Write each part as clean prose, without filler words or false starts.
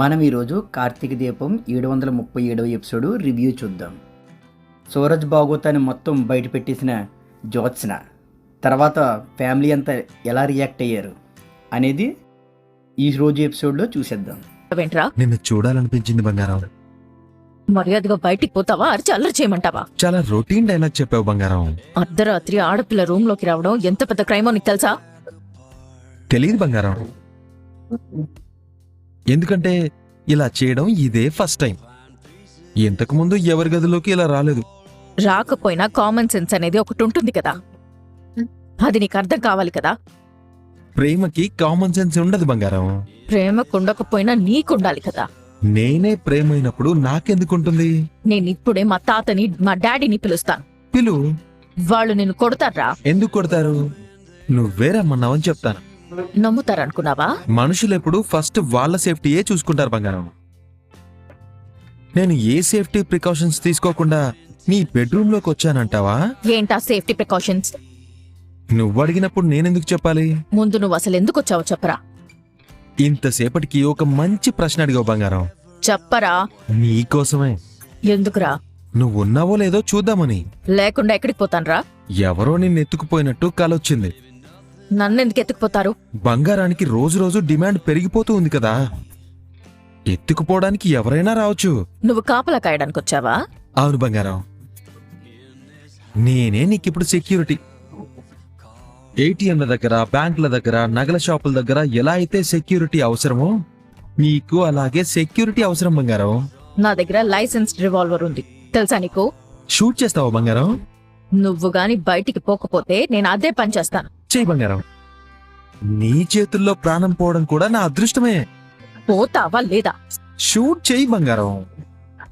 మనం ఈరోజు కార్తీక దీపం 737వ ఎపిసోడ్ రివ్యూ చూద్దాం. సూరజ్ భాగోతాన్ని మొత్తం బయట పెట్టేసిన జ్యోత్స్న తర్వాత ఫ్యామిలీ అంతా ఎలా రియాక్ట్ అయ్యారు అనేది ఈ రోజు ఎపిసోడ్లో చూసేద్దాం. నిన్ను చూడాలనిపించింది బంగారం. మర్యాదగా బయటికి పోతావా అరిచి అల్లరి చేయమంటావా? చాలా రొటీన్ డైలాగ్ చెప్పావు బంగారం. అర్ధరాత్రి ఆడపిల్ల రూమ్ లోకి రావడం ఎంత పెద్ద క్రైమో నీకు తెలుసా? తెలియదు బంగారం, ఎందుకంటే ఇలా చేయడం ఇదే ఫస్ట్ టైం. ఇంతకు ముందు ఎవరి గదిలోకి ఇలా రాలేదు. రాకపోయినా కామన్ సెన్స్ అనేది ఒకటి ఉంటుంది కదా, అది నీకు అర్థం కావాలి కదా. ప్రేమకి కామన్ సెన్స్ ఉండదు బంగారం. ప్రేమకు ఉండకపోయినా నీకుండాలి కదా. నేనే ప్రేమ అయినప్పుడు నాకెందుకుంటుంది? నేనిప్పుడే మా తాతని మా డాడీని పిలుస్తాను. పిలు. వాళ్ళు నిన్ను కొడతారా? ఎందుకు కొడతారు? నువ్వే రమ్మన్నావని చెప్తాను. నమ్ముతారనుకున్నావా? మనుషులెప్పుడు ఫస్ట్ వాళ్ళ సేఫ్టీయే చూసుకుంటారు బంగారం. నేను ఏ సేఫ్టీ ప్రికాషన్స్ తీసుకోకుండా నీ బెడ్రూమ్ లోకి వచ్చానంటావా? ఏంటా సేఫ్టీ ప్రికాషన్స్? నువ్వు అడిగినప్పుడు నేనెందుకు చెప్పాలి? ముందు నువ్వు అసలు ఎందుకు వచ్చావో చెప్పరా. ఇంతసేపటికి ఒక మంచి ప్రశ్న అడిగావు బంగారం. చెప్పరా. నీకోసమే. ఎందుకురా? నువ్వున్నావో లేదో చూద్దామని. లేకుండా ఎక్కడికి పోతాన్రా? ఎవరో నిన్నెత్తుకుపోయినట్టు కలొచ్చింది. నన్నెందుకు ఎత్తుకుపోతారు? బంగారానికి రోజు రోజు డిమాండ్ పెరిగిపోతూ ఉంది కదా, ఎత్తుకుపోవడానికి ఎవరైనా రావచ్చు. నువ్వు కాపలా కాయడానికి వచ్చావా? అవును బంగారం, నేనే నీకిప్పుడు సెక్యూరిటీ. ఏటీఎంల దగ్గర, బ్యాంకుల దగ్గర, నగల షాపుల దగ్గర ఎలా అయితే సెక్యూరిటీ అవసరమో నీకు అలాగే సెక్యూరిటీ అవసరం బంగారం. నా దగ్గర లైసెన్స్డ్ రివాల్వర్ ఉంది, తెలుసా నీకు? షూట్ చేస్తావా బంగారం? నువ్వు గాని బయటికి పోకపోతే నేను అదే పని చేస్తాను. చెయ్యి బంగారం. నీ చేతుల్లో ప్రాణం పోవడం కూడా నా అదృష్టమే. పోతావా లేదా? షూట్ చెయ్యి బంగారం.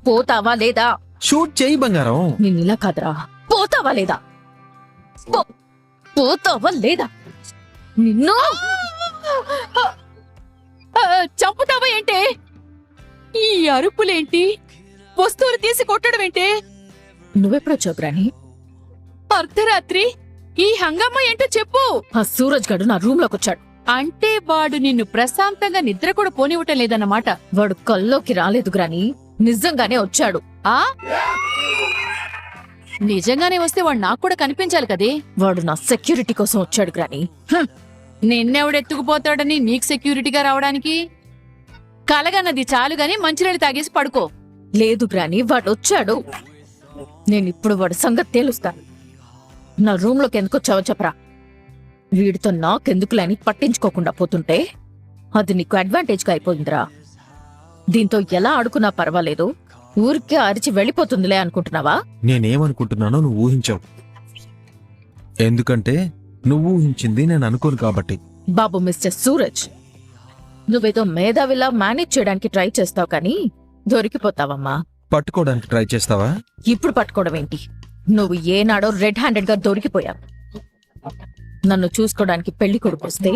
పోతావా లేదా? షూట్ చెయ్యి బంగారం. నిన్నిలా కాదురా. పోతావా లేదా? పోతావా లేదా? నిన్ను చంపుతావా ఏంటి? ఈ అరుపులేంటి? వస్తువులు తీసి కొట్టడం ఏంటి? నువ్వెప్పుడొచ్చావు గ్రాని? అర్ధరాత్రి ఈ హంగామా ఏంటో చెప్పు. ఆ సూరజ్ గడు నా రూమ్ లోకి వచ్చాడు. అంటే వాడు నిన్ను ప్రశాంతంగా నిద్ర కూడా పోనివ్వటం లేదన్నమాట. వాడు కల్లోకి రాలేదు గ్రాని, నిజంగానే వచ్చాడు. ఆ నిజంగానే వస్తే వాడు నాకు కూడా కనిపించాలి కదే. వాడు నా సెక్యూరిటీ కోసం వచ్చాడు గ్రాని. నిన్నెవడెత్తుకుపోతాడని నీకు సెక్యూరిటీగా రావడానికి? కలగన్నది చాలుగాని మంచినీళ్ళు తాగేసి పడుకో. లేదు గ్రాని, వాడు వచ్చాడు. నేనిప్పుడు వాడి సంగతి తేలుస్తాను. నా రూమ్ లోకి ఎందుకు వచ్చావో చెప్పరా. వీడితో నాకెందుకులేని పట్టించుకోకుండా పోతుంటే అది నీకు అడ్వాంటేజ్ గా అయిపోయిందిరా. దీంతో ఎలా ఆడుకున్నా పర్వాలేదు, ఊరికే అరిచి వెళ్ళిపోతుందిలే అనుకుంటున్నావా? నేనేమనుకుంటున్నానో నువ్వు ఊహించావు, ఎందుకంటే నువ్వు ఊహించింది నేను అనుకోను కాబట్టి. బాబు మిస్టర్ సూరజ్, నువ్వేదో మేధావిలా మేనేజ్ చేయడానికి ట్రై చేస్తావు కానీ దొరికిపోతావమ్మా. పట్టుకోవడానికి ట్రై చేస్తావా? ఇప్పుడు పట్టుకోవడం ఏంటి? నువ్వు ఏనాడో రెడ్ హ్యాండెడ్ గా దొరికిపోయావు. నన్ను చూసుకోవడానికి పెళ్లి కొడుకొస్తే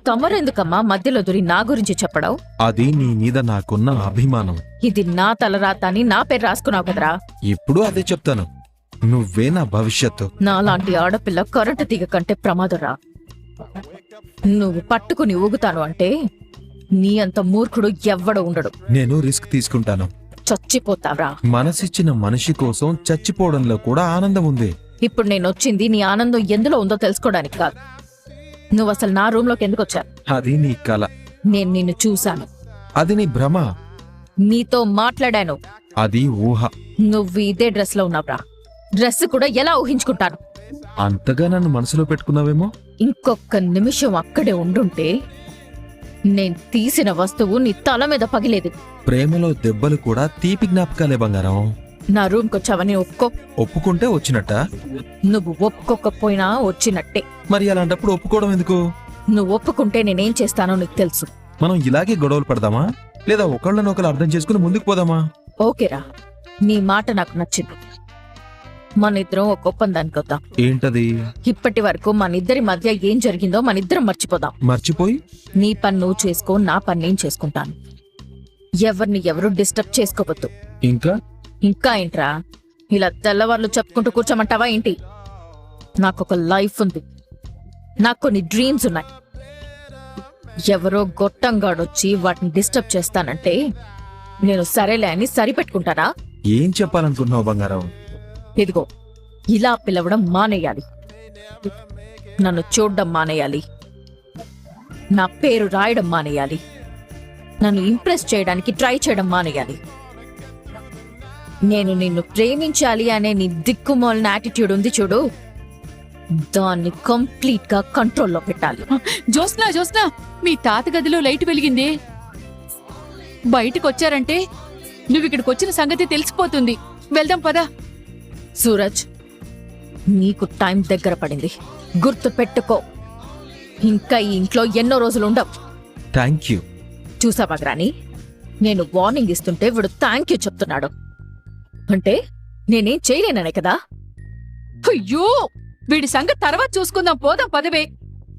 తమరెందుకమ్మా మధ్యలో దొరి నా గురించి చెప్పడం? అది నీ మీద నాకున్న అభిమానం. ఇది నా తలరాత అని నా పేరు రాసుకున్నావు కదరా. ఇప్పుడు అదే చెప్తాను, నువ్వే నా భవిష్యత్తు. నాలాంటి ఆడపిల్ల కరెంటు తీగ కంటే ప్రమాదరా. నువ్వు పట్టుకుని ఊగుతాను అంటే నీ అంత మూర్ఖుడు ఎవ్వడు ఉండడు. నేను రిస్క్ తీసుకుంటాను. చచ్చిపోతావరా. మనసిచ్చిన మనిషి కోసం చచ్చిపోవడంలో కూడా ఆనందం ఉంది. ఇప్పుడు నేనొచ్చింది నీ ఆనందం ఎందులో ఉందో తెలుసుకోవడానికి కాదు. నువ్వు అసలు నా రూమ్ లోకి ఎందుకు వచ్చావు? అది నీ కల. నేను నిన్ను చూశాను. అది నీ భ్రమ. నీతో మాట్లాడాను. అది ఊహ. నువ్వు ఇదే డ్రెస్ లో ఉన్నావురా. డ్రెస్ కూడా ఎలా ఊహించుకుంటాను? అంతగా నన్ను మనసులో పెట్టుకున్నావేమో. ఇంకొక నిమిషం అక్కడే ఉండుంటే నేను తీసిన వస్తువు నీ తల మీద పగిలేదు. ప్రేమలో దెబ్బలు కూడా తీపి జ్ఞాపకాలే బంగారం. నా రూమ్ కొచ్చావని ఒప్పుకుంటే వచ్చినట్ట, నువ్వు ఒప్పుకోకపోయినా వచ్చినట్టే. మరి అలాంటప్పుడు ఒప్పుకోవడం ఎందుకు? నువ్వు ఒప్పుకుంటే నేనేం చేస్తానో నీకు తెలుసు. మనం ఇలాగే గొడవలు పడదామా, లేదా ఒకళ్ళనొకరు అర్థం చేసుకుని ముందుకు పోదామా? ఓకేరా, నీ మాట నాకు నచ్చింది. మనిద్దరం ఒక ఒప్పందానికి వద్దాం. ఏంటది? ఇప్పటి వరకు మనిద్దరి మధ్య ఏం జరిగిందో మనిద్దరం మర్చిపోదాం. మర్చిపోయి నీ పని నువ్వు చేసుకో, నా పని నేను చేసుకుంటాను. ఎవరిని ఎవరు డిస్టర్బ్ చేసుకోవద్దు. ఇంకా ఏంట్రా, ఇలా తెల్లవార్లు చెప్పుకుంటూ కూర్చోమంటావా ఏంటి? నాకొక లైఫ్ ఉంది, నాకు కొన్ని డ్రీమ్స్ ఉన్నాయి. ఎవరో గొట్టంగాడొచ్చి వాటిని డిస్టర్బ్ చేస్తానంటే నేను సరేలే అని సరిపెట్టుకుంటానా? ఏం చెప్పాలనుకుంటున్నావు బంగారం? ఇదిగో ఇలా పిలవడం మానేయాలి, నన్ను చూడ్డం మానేయాలి, నా పేరు రాయడం మానేయాలి, నన్ను ఇంప్రెస్ చేయడానికి ట్రై చేయడం మానేయాలి. నేను నిన్ను ప్రేమించాలి అనే నీ దిక్కుమాలిన యాటిట్యూడ్ ఉంది చూడు, దాన్ని కంప్లీట్ గా కంట్రోల్లో పెట్టాలి. జోస్నా జోస్నా, మీ తాత గదిలో లైట్ వెలిగింది. బయటకు వచ్చారంటే నువ్వు ఇక్కడికి వచ్చిన సంగతి తెలిసిపోతుంది. వెళ్దాం పదా. సూరజ్, నీకు టైం దగ్గర పడింది, గుర్తు పెట్టుకో. ఇంకా ఈ ఇంట్లో ఎన్నో రోజులు ఉండవు. Thank you. చూసావా గ్రాని, నేను వార్నింగ్ ఇస్తుంటే వీడు థ్యాంక్ యూ చెప్తున్నాడు. అంటే నేనేం చేయలేననే కదా? అయ్యో, వీడి సంగతి తర్వాత చూసుకుందాం, పోదాం పదవే.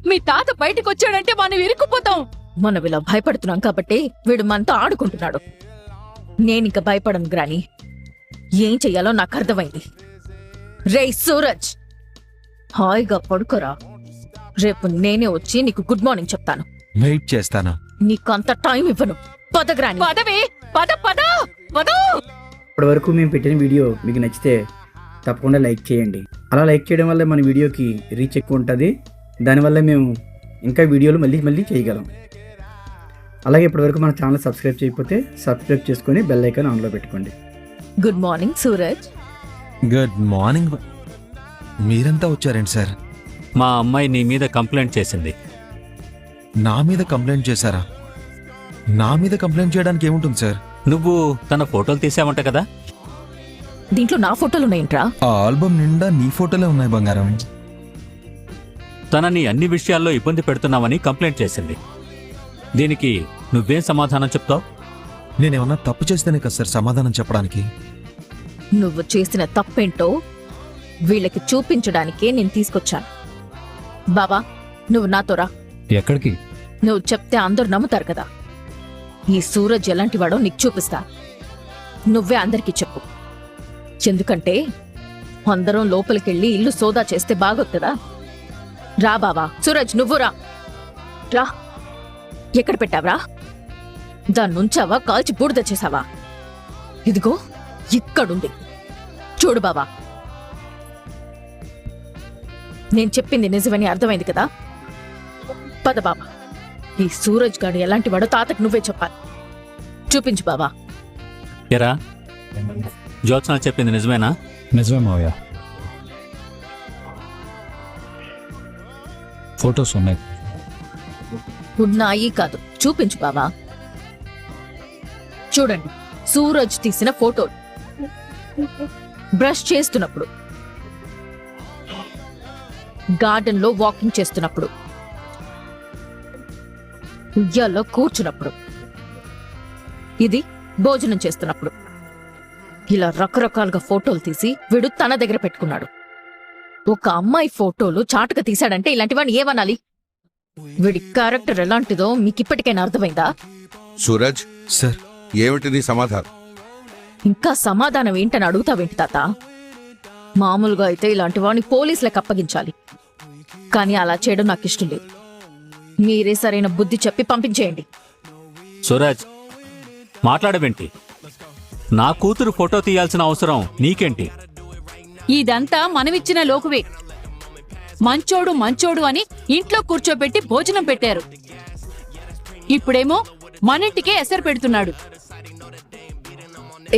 మీ తాత బయటకు వచ్చాడంటే మనం ఇరుక్కుపోతాం. మనం ఇలా భయపడుతున్నాం కాబట్టి వీడు మనతో ఆడుకుంటున్నాడు. నేనింక భయపడను గ్రాని, ఏం చెయ్యాలో నాకు అర్థమైంది. రేయ్ సూరజ్, హాయిగా పడుకోరా. రేపు నేనే వచ్చి నీకు గుడ్ మార్నింగ్ చెప్తాను. వెయిట్ చేస్తాను. నీకంత టైం ఇవ్వను. పద గ్రాని. పదవే, పద పద పద. ఇప్పటి వరకు మేము పెట్టిన వీడియో మీకు నచ్చితే తప్పకుండా లైక్ చేయండి. అలా లైక్ చేయడం వల్ల మన వీడియోకి రీచ్ ఎక్కువ ఉంటుంది. దానివల్ల మేము ఇంకా వీడియోలు మళ్ళీ చేయగలం. అలాగే ఇప్పటివరకు మన ఛానల్ సబ్స్క్రైబ్ చేయకపోతే సబ్స్క్రైబ్ చేసుకొని బెల్ ఐకాన్ ఆన్లో పెట్టుకోండి. Good morning Suraj. Good morning. మీరంతా వచ్చారేంటి సార్? మా అమ్మాయి నీ మీద కంప్లైంట్ చేసింది. నా మీద కంప్లైంట్ చేశారా? నా మీద కంప్లైంట్ చేయడానికి ఏముంటుంది సార్? నువ్వు తన ఫోటోలు తీసావంట కదా? దీంట్లో నా ఫోటోలు ఉన్నాయంట్రా? ఆ ఆల్బమ్ నిండా నీ ఫోటోలే ఉన్నాయి బంగారం. తనని అన్ని విషయాల్లో ఇబ్బంది పెడుతున్నావని కంప్లైంట్ చేసింది. దీనికి నువ్వేం సమాధానం చెప్తావు? నేనేమన్నా తప్పు చేస్తేనే కదా సార్ సమాధానం చెప్పడానికి. నువ్వు చేసిన తప్పేంటో వీళ్ళకి చూపించడానికే నేను తీసుకొచ్చాను. బాబా, నువ్వు నాతో రా. ఎక్కడికి? నువ్వు చెప్తే అందరూ నమ్ముతారు కదా. ఈ సూరజ్ ఎలాంటి వాడో నీకు చూపిస్తా. నువ్వే అందరికీ చెప్పు. ఎందుకంటే అందరం లోపలికెళ్ళి ఇల్లు సోదా చేస్తే బాగోదు కదా. రా బావా. సూరజ్, నువ్వు రా. రా. ఎక్కడ పెట్టావరా? దాన్నుంచావా, కాల్చి బూడిద చేసావా? ఇదిగో ఇక్కడుంది చూడు బావా. నేను చెప్పింది నిజమని అర్థమైంది కదా. పద బాబా. ఈ సూరజ్ గాడు ఎలాంటి వాడో తాతకు నువ్వే చెప్పాలి. చూపించు బాబా. ఎరా, జ్యోత్స్న చెప్పింది నిజమేనా? నిజమే మావయ్య, ఫొటోస్ ఉన్నాయి. ఉన్నాయి కాదు, చూపించు బాబా. చూడండి, సూరజ్ తీసిన ఫోటోలు. బ్రష్ చేస్తున్నప్పుడు, గార్డెన్ లో వాకింగ్ చేస్తున్నప్పుడు, ఉయ్యాల్లో కూర్చున్నప్పుడు, ఇది భోజనం చేస్తున్నప్పుడు. ఇలా రకరకాలుగా ఫోటోలు తీసి వీడు తన దగ్గర పెట్టుకున్నాడు. ఒక అమ్మాయి ఫోటోలు చాటుగా తీశాడంటే ఇలాంటి వాడిని ఏమనాలి? వీడి క్యారెక్టర్ ఎలాంటిదో మీకు ఇప్పటికైనా అర్థమైందా? సూరజ్, సార్, ఏమిటి నీ సమాధానం? ఇంకా సమాధానం ఏంటని అడుగుతావేంటి తాత? మామూలుగా అయితే ఇలాంటి వాడిని పోలీసులకు అప్పగించాలి, కానీ అలా చేయడం నాకు ఇష్టం లేదు. మీరే సరైన బుద్ధి చెప్పి పంపించేయండి. సూరజ్, మాట్లాడవేంటి? నా కూతురు ఫోటో తీయాల్సిన అవసరం నీకేంటి? ఇదంతా మనమిచ్చిన లోకువే. మంచోడు మంచోడు అని ఇంట్లో కూర్చోబెట్టి భోజనం పెట్టారు. ఇప్పుడేమో మనింటికే ఎసరు పెడుతున్నాడు.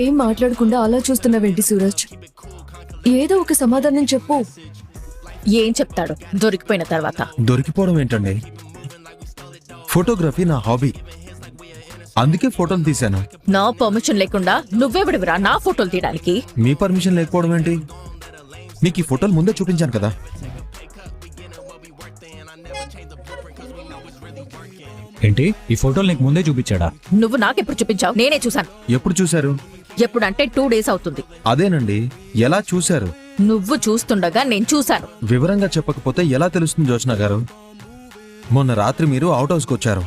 ఏం మాట్లాడకుండా అలా చూస్తున్నావేంటి సూరజ్? ఏదో ఒక సమాధానం చెప్పు. ఏం చెప్తాడు దొరికిపోయిన తర్వాత? దొరికిపోవడం ఏంటండి? ఫోటోగ్రఫీ నా హాబీ, అందుకే ఫోటోలు తీశాను. నా పర్మిషన్ లేకుండా నువ్వెవడివిరా నా ఫోటోలు తీయడానికి? మీ పర్మిషన్ లేకపోవడం ఏంటి? మీకు ఈ ఫోటోలు ముందే చూపించాను కదా. ఏంటి, ఈ ఫోటోలు నీకు ముందే చూపించాడా? నువ్వు నాకెప్పుడు చూపించావు? నేనే చూశాను. ఎప్పుడు చూశారు? ఎప్పుడంటే 2 days అవుతుంది. అదేనండి, ఎలా చూశారు? నువ్వు చూస్తుండగా నేను చూశాను. వివరంగా చెప్పకపోతే ఎలా తెలుస్తుంది జ్యోత్స్న గారు? మొన్న రాత్రి మీరు అవుట్ హౌస్కి వచ్చారు.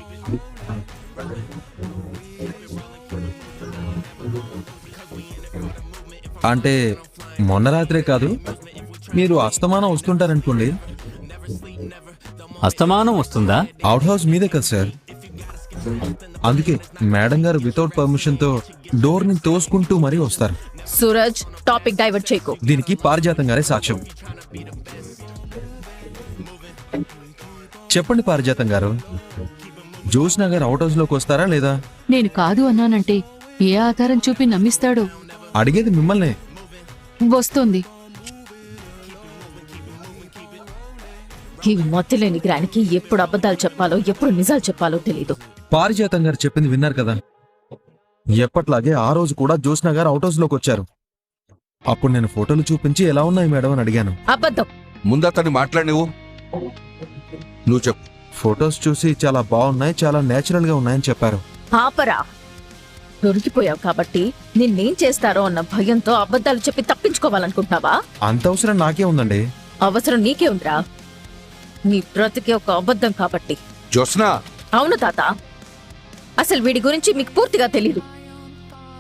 అంటే మొన్న రాత్రే కాదు, మీరు అస్తమానం వస్తుంటారనుకోండి. అస్తమానం వస్తుందా? అవుట్ హౌస్ మీదే కదా సార్, అందుకే మేడం గారు వితౌట్ పర్మిషన్ తో డోర్ ని తోసుకుంటూ మరీ వస్తారు. సూరజ్, టాపిక్ డైవర్ట్ చేయకు. దీనికి పారిజాతం గారే సాక్ష్యం. చెప్పండి పారిజాతం గారు, జ్యోత్స్న గారు అవుట్ హౌస్ లోకి వస్తారా లేదా? నేను కాదు అన్నానంటే ఏ ఆధారం చూపి నమ్మిస్తాడు? అడిగేది మిమ్మల్నే. వస్తోంది. ఈ మతిలేని గ్రానికి ఎప్పుడు అబద్ధాలు చెప్పాలో ఎప్పుడు నిజాలు చెప్పాలో తెలీదు. పారిజాతం గారు చెప్పింది విన్నారు కదా, ఎప్పట్లాగే ఆ రోజు కూడా జ్యోత్స్న గారు అవుట్ హౌస్ లోకి వచ్చారు. అప్పుడు నేను ఫోటోలు చూపించి ఎలా ఉన్నాయి మేడం అని అడిగాను. అబద్ధం. ముందు అతన్ని మాట్లాడినవు, నువ్వు చెప్పు. ఫొటోస్ చూసి చాలా బాగున్నాయి, చాలా నేచురల్ గా ఉన్నాయని చెప్పారు. ఆపరా. దొరికిపోయావు కాబట్టి నిన్నేం చేస్తారో అన్న భయంతో అబద్ధాలు చెప్పి తప్పించుకోవాలనుకుంటున్నావా? అంత అవసరం నాకే ఉందండి. అవసరం నీకే ఉందిరా. నీ బ్రతికే ఒక అబద్ధం కాబట్టి. జ్యోత్స్న, అవును తాత, అసలు వీడి గురించి మీకు పూర్తిగా తెలీదు.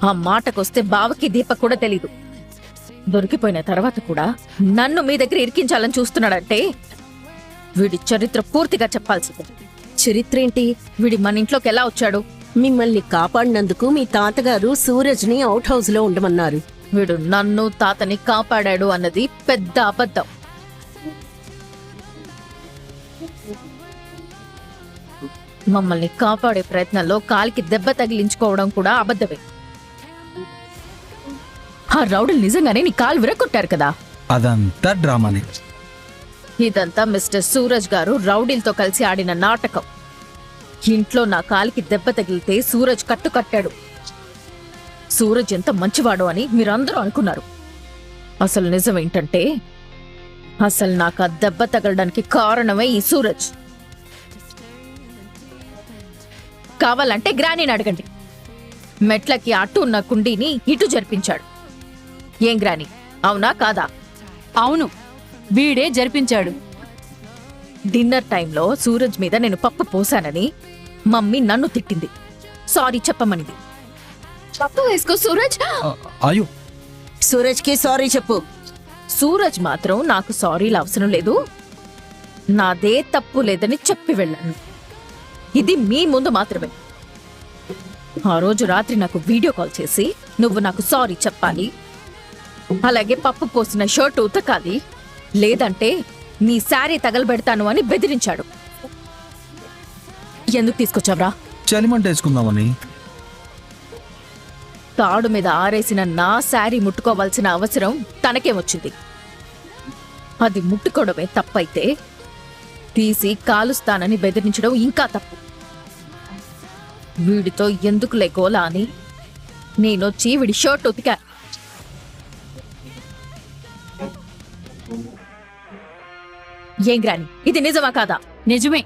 ఆ మాటకొస్తే బావకి దీపక్ కూడా తెలీదు. దొరికిపోయిన తర్వాత కూడా నన్ను మీ దగ్గర ఇరికించాలని చూస్తున్నాడంటే వీడి చరిత్ర పూర్తిగా చెప్పాల్సింది. చరిత్ర ఏంటి? వీడి మన ఇంట్లోకి ఎలా వచ్చాడు? మిమ్మల్ని కాపాడినందుకు మీ తాతగారు సూరజ్ని అవుట్ హౌస్ లో ఉండమన్నారు. వీడు నన్ను తాతని కాపాడాడు అన్నది పెద్ద అబద్ధం. మమ్మల్ని కాపాడే ప్రయత్నంలో కాలికి దెబ్బ తగిలించుకోవడం కూడా అబద్ధమే. ఆ రౌడీలు నిజంగానే నీ కాలు విరగొట్టారు కదా? అదంతా డ్రామానే. ఇదంతా మిస్టర్ సూరజ్ గారు రౌడీలతో కలిసి ఆడిన నాటకం. ఇంట్లో నా కాలికి దెబ్బ తగిలితే సూరజ్ కట్టు కట్టాడు. సూరజ్ ఎంత మంచివాడు అని మీరందరూ అనుకున్నారు. అసలు నిజమేంటంటే అసలు నాకు ఆ దెబ్బ తగలడానికి కారణమే ఈ సూరజ్. కావాలంటే గ్రానీని అడగండి. మెట్లకి అటు ఉన్న కుండీని ఇటు జరిపించాడు. ఏం గ్రాని, అవునా కాదా? అవును, వీడే జరిపించాడు. డిన్నర్ టైంలో సూరజ్ మీద నేను పప్పు పోసానని మమ్మీ నన్ను తిట్టింది. సారీ చెప్పమనిది. పప్పు వేసుకో సూరజ్. అయ్యో, సూరజ్ కి సారీ చెప్పు. సూరజ్ మాత్రం నాకు సారీలు అవసరం లేదు, నాదే తప్పు లేదని చెప్పి వెళ్ళాను. ఇది మీ ముందు మాత్రమే. ఆ రోజు రాత్రి నాకు వీడియో కాల్ చేసి నువ్వు నాకు సారీ చెప్పాలి, అలాగే పప్పు పోసిన షర్ట్ ఉతకాలి, లేదంటే నీ శారీ తగలబెడతాను అని బెదిరించాడు. ఎందుకు తీసుకొచ్చావ్రా? చలిమంట వేసుకుందామని. తాడు మీద ఆరేసిన నా శారీ ముట్టుకోవాల్సిన అవసరం తనకేమొచ్చింది? అది ముట్టుకోవడమే తప్పైతే తీసి కాలుస్తానని బెదిరించడం ఇంకా తప్పు. వీడితో ఎందుకు లేకోలా అని నేనొచ్చి వీడి షర్ట్ ఉతికా. ఏం గ్రాని, ఇది నిజమా కాదా? నిజమే.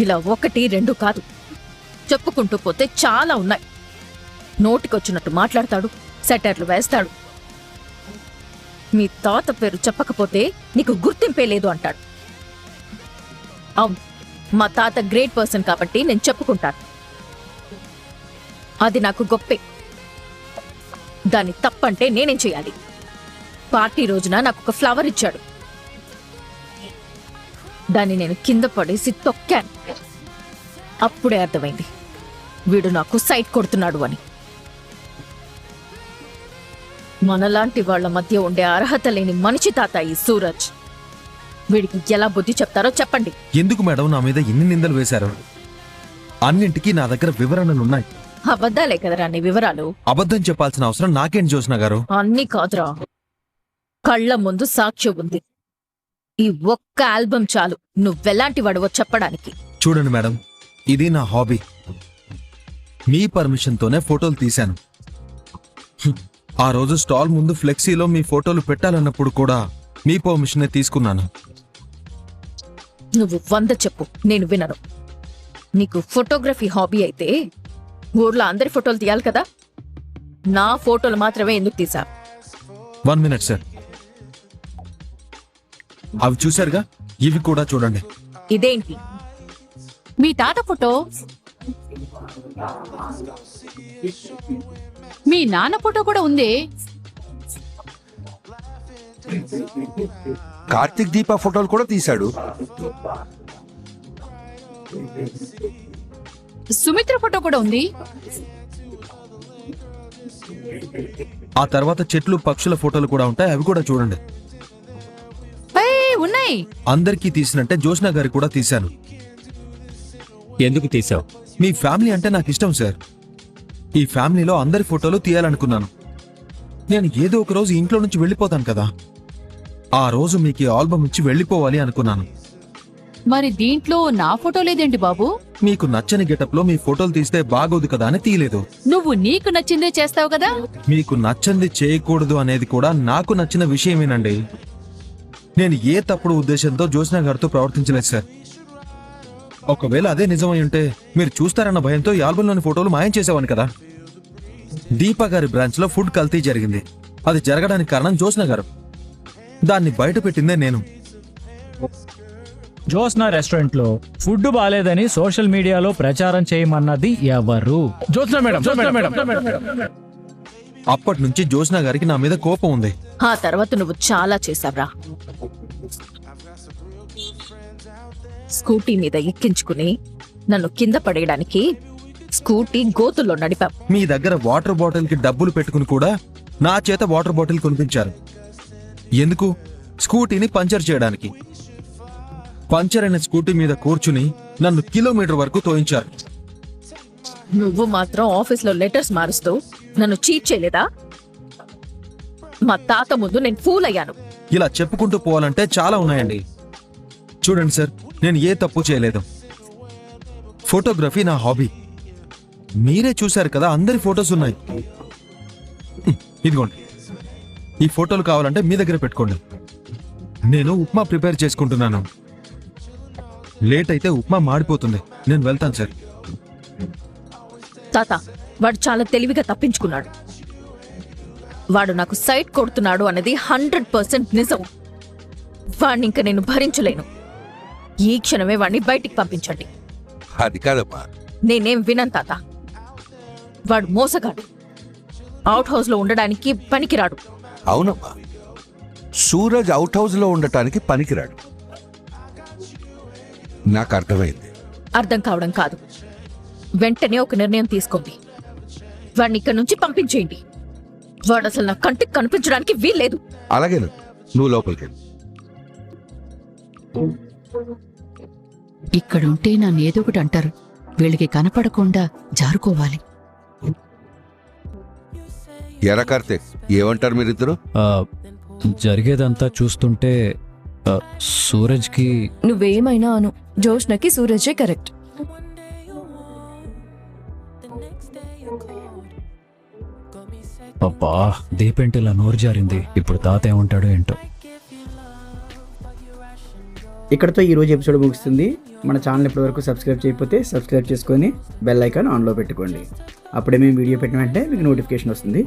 ఇలా 1, 2 కాదు, చెప్పుకుంటూ పోతే చాలా ఉన్నాయి. నోటికొచ్చినట్టు మాట్లాడతాడు, సెటర్లు వేస్తాడు. మీ తాత పేరు చెప్పకపోతే నీకు గుర్తింపే లేదు అంటాడు. అవును, మా తాత గ్రేట్ పర్సన్ కాబట్టి నేను చెప్పుకుంటాను. అది నాకు గొప్పే. దాన్ని తప్పంటే నేనేం చేయాలి? పార్టీ రోజున నాకు ఒక ఫ్లవర్ ఇచ్చాడు, దాన్ని నేను కింద పడేసి తొక్కాను. అప్పుడే అర్థమైంది వీడు నాకు సైట్ కొడుతున్నాడు అని. మనలాంటి వాళ్ల మధ్య ఉండే అర్హత లేని మనిషి తాత ఈ సూరజ్. వీడికి ఎలా బుద్ధి చెప్తారో చెప్పండి. ఎందుకు మేడం నా మీద ఎన్ని నిందలు వేశారు? అన్నింటికీ నా దగ్గర వివరణలున్నాయి. అబద్ధాలే కదరా నీ వివరాలు. అబద్ధం చెప్పాల్సిన అవసరం నాకేంటి జ్యోత్స్న గారు? అన్నీ కాదురా, కళ్ళ ముందు సాక్ష్యం ఉంది. ఈ ఒక్క ఆల్బమ్ చాలు నువ్వెలాంటి వాడువో చెప్పడానికి. చూడండి మేడం, ఇది నా హాబీ. మీ పర్మిషన్తోనే ఫోటోలు తీశాను. ఆ రోజు స్టాల్ ముందు ఫ్లెక్సీలో మీ ఫోటోలు పెట్టాలన్నప్పుడు కూడా మీ పర్మిషనే తీసుకున్నాను. నువ్వు 100 చెప్పు, నేను వినను. నీకు ఫోటోగ్రఫీ హాబీ అయితే ఊర్లో అందరి ఫోటోలు తీయాలి కదా, నా ఫోటోలు మాత్రమే ఎందుకు తీసా? 1 మినిట్ సార్. అవి చూశారుగా, ఇవి కూడా చూడండి. ఇదేంటి? మీ తాత ఫోటో. మీ నాన్న ఫోటో కూడా ఉంది. కార్తీక్ దీప ఫోటోలు కూడా తీశాడు. సుమిత్ర ఫోటో కూడా ఉంది. ఆ తర్వాత చెట్లు పక్షుల ఫోటోలు కూడా ఉంటాయి, అవి కూడా చూడండి. ఉన్నాయి. అందరికీ తీసినట్టే జోష్నా గారికి కూడా తీశాను. ఎందుకు తీసావు? మీ ఫ్యామిలీ అంటే నాకు ఇష్టం సార్. ఈ ఫ్యామిలీలో అందరి ఫోటోలు తీయాలనుకున్నాను. నేను ఏదో ఒక రోజు ఇంట్లో నుంచి వెళ్ళిపోతాను కదా, ఆ రోజు మీకు ఈ ఆల్బమ్ ఇచ్చి వెళ్ళిపోవాలి అనుకున్నాను. మరి దీంట్లో నా ఫోటో లేదేంటి బాబు? మీకు నచ్చని గెటప్ లో మీ ఫోటోలు తీస్తే బాగోదు కదా అని తీయలేదు. నువ్వు నీకు నచ్చిందే చేస్తావు కదా. మీకు నచ్చంది చేయకూడదు అనేది కూడా నాకు నచ్చిన విషయమేనండి. నేను ఏ తప్పుడు ఉద్దేశంతో జోష్నా గారితో ప్రవర్తించలేదు సార్. ఒకవేళ అదే నిజమై ఉంటే మీరు చూస్తారన్న భయంతో ఈ ఆల్బంలోని ఫోటోలు మాయం చేసేవాని కదా. దీపా గారి బ్రాంచ్ లో ఫుడ్ కల్తీ జరిగింది. అది జరగడానికి కారణం జోష్నా గారు. దాన్ని బయట పెట్టిందే నేను. జోస్నా రెస్టారెంట్ లో ఫుడ్ బాలేదని సోషల్ మీడియాలో ప్రచారం చేయమన్నది ఎవరు? జోస్నా మేడం. అప్పటి నుంచి జోష్నా గారికి నా మీద కోపం ఉంది. ఆ తర్వాత నువ్వు చాలా చేశావ్రా. స్కూటీ మీద ఎక్కించుకుని నన్ను కింద పడేయడానికి స్కూటీ గోతుల్లో నడిపావు. మీ దగ్గర వాటర్ బాటిల్ కి డబ్బులు పెట్టుకుని కూడా నా చేత వాటర్ బాటిల్ కొనిపించారు. ఎందుకు? స్కూటీని పంచర్ చేయడానికి. పంచర్ అయిన స్కూటీ మీద కూర్చుని నన్ను కిలోమీటర్ వరకు తోయించారు. నువ్వు మాత్రం ఆఫీస్లో లెటర్స్ మారుస్తూ నన్ను చీట్ చేయలేదా? మా తాత ముందు నేను ఫూల్ అయ్యాను. ఇలా చెప్పుకుంటూ పోవాలంటే చాలా ఉన్నాయండి. చూడండి సార్, నేను ఏ తప్పు చేయలేదు. ఫోటోగ్రఫీ నా హాబీ. మీరే చూశారు కదా, అందరి ఫొటోస్ ఉన్నాయి. ఇదిగోండి, ఈ ఫోటోలు కావాలంటే మీ దగ్గర పెట్టుకోండి. నేను ఉప్మా ప్రిపేర్ చేసుకుంటున్నాను. లేట్ అయితే ఉప్మా మాడిపోతుంది. నేను వెళ్తాను సార్. తాత, వాడు చాలా తెలివిగా తప్పించుకున్నాడు. వాడు నాకు సైట్ కొడుతున్నాడు అన్నది 100% నిజం. వాడిని ఇంక నేను భరించలేను. ఈ క్షణమే వాడిని బయటికి పంపించండి. అది కాదమ్మా. నేనేం వినను తాత. వాడు మోసగాడు. అవుట్ హౌస్ లో ఉండడానికి పనికిరాడు. అవునమ్మా, సూరజ్ అవుట్ హౌస్ లో ఉండటానికి పనికిరాడు. నాకు అర్థమైంది. అర్థం కావడం కాదు, వెంటనే ఒక నిర్ణయం తీసుకోండి. వాడిని ఇక్కడ నుంచి పంపించేయండి. వాడు అసలు నా కంటికి కనిపించడానికి వీల్లేదు. అలాగే నువ్వు లోపలికి. ఇక్కడుంటే నన్ను ఏదో ఒకటి అంటారు. వీళ్ళకి కనపడకుండా జారుకోవాలి. ఎరా కార్తీక్, ఏమంటారు మీరిద్దరు? జరిగేదంతా చూస్తుంటే సూరజ్కి నువ్వేమైనా అను, జోష్నకి సూరజే కరెక్ట్. అబ్బా, దీపేంటి ఇలా నోరు జారింది. ఇప్పుడు తాత ఏమంటాడో ఏంటో. ఇక్కడతో ఈరోజు ఎపిసోడ్ ముగుస్తుంది. మన ఛానల్ ఇప్పటివరకు సబ్స్క్రైబ్ చేయకపోతే సబ్స్క్రైబ్ చేసుకొని బెల్ ఐకాన్ ఆన్లో పెట్టుకోండి. అప్పుడే మేము వీడియో పెట్టిన వెంటనే మీకు నోటిఫికేషన్ వస్తుంది.